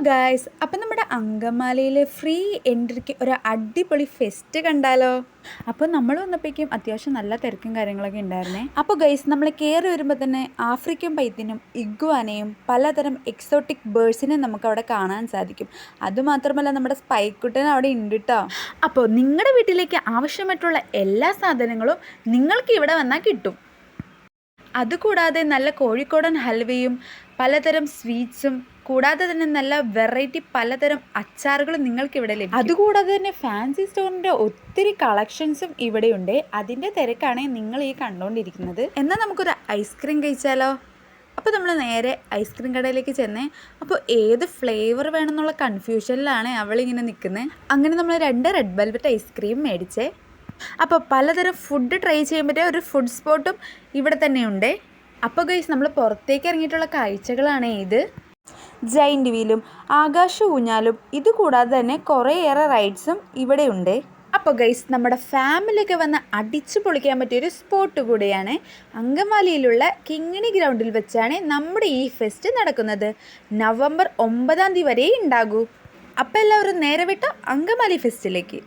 Guys, അപ്പം നമ്മുടെ അങ്കമാലിയിലെ free എൻട്രിക്ക് ഒരു അടിപൊളി ഫെസ്റ്റ് കണ്ടാലോ? അപ്പോൾ നമ്മൾ വന്നപ്പോഴേക്കും അത്യാവശ്യം നല്ല തിരക്കും കാര്യങ്ങളൊക്കെ ഉണ്ടായിരുന്നേ. അപ്പോൾ ഗൈസ്, നമ്മൾ കയറി വരുമ്പോൾ തന്നെ ആഫ്രിക്കൻ പൈത്തിനും ഇഗ്വാനയും പലതരം എക്സോട്ടിക് ബേർഡ്സിനെ നമുക്ക് അവിടെ കാണാൻ സാധിക്കും. അതുമാത്രമല്ല നമ്മുടെ സ്പൈക്കുട്ടൻ അവിടെ ഉണ്ട് കേട്ടോ. അപ്പോൾ നിങ്ങളുടെ വീട്ടിലേക്ക് ആവശ്യമായിട്ടുള്ള എല്ലാ സാധനങ്ങളും നിങ്ങൾക്ക് ഇവിടെ വന്നാൽ കിട്ടും. അതുകൂടാതെ നല്ല കോഴിക്കോടൻ ഹൽവയും പലതരം സ്വീറ്റ്സും കൂടാതെ തന്നെ നല്ല വെറൈറ്റി പലതരം അച്ചാറുകളും നിങ്ങൾക്ക് ഇവിടെ ലഭിക്കും. അതുകൂടാതെ തന്നെ ഫാൻസി സ്റ്റോറിൻ്റെ ഒത്തിരി കളക്ഷൻസും ഇവിടെയുണ്ട്. അതിൻ്റെ തിരക്കാണ് നിങ്ങൾ ഈ കണ്ടുകൊണ്ടിരിക്കുന്നത്. എന്നാൽ നമുക്കൊരു ഐസ്ക്രീം കഴിച്ചാലോ? അപ്പോൾ നമ്മൾ നേരെ ഐസ്ക്രീം കടയിലേക്ക് ചെന്നേ. അപ്പോൾ ഏത് ഫ്ലേവർ വേണമെന്നുള്ള കൺഫ്യൂഷനിലാണ് അവളിങ്ങനെ നിൽക്കുന്നത്. അങ്ങനെ നമ്മൾ 2 റെഡ് വെൽവെറ്റ് ഐസ്ക്രീം മേടിച്ചേ. അപ്പോൾ പലതരം ഫുഡ് ട്രൈ ചെയ്യാൻ പറ്റിയ ഒരു ഫുഡ് സ്പോട്ടും ഇവിടെ തന്നെയുണ്ട്. അപ്പോൾ ഗൈസ്, നമ്മൾ പുറത്തേക്ക് ഇറങ്ങിയിട്ടുള്ള കാഴ്ചകളാണ് ഇത്. ജൈൻറ്റ് വീലും ആകാശ ഊഞ്ഞാലും ഇതുകൂടാതെ തന്നെ കുറേയേറെ റൈഡ്സും ഇവിടെയുണ്ട്. അപ്പോൾ ഗൈസ്, നമ്മുടെ ഫാമിലിയൊക്കെ വന്ന് അടിച്ചു പൊളിക്കാൻ പറ്റിയൊരു സ്പോട്ട് കൂടിയാണ്. അങ്കമാലിയിലുള്ള കിങ്ങിണി ഗ്രൗണ്ടിൽ വെച്ചാണ് നമ്മുടെ ഈ ഫെസ്റ്റ് നടക്കുന്നത്. നവംബർ 9 വരെ ഉണ്ടാകൂ. അപ്പോൾ എല്ലാവരും നേരെ വിട്ട അങ്കമാലി ഫെസ്റ്റിലേക്ക്.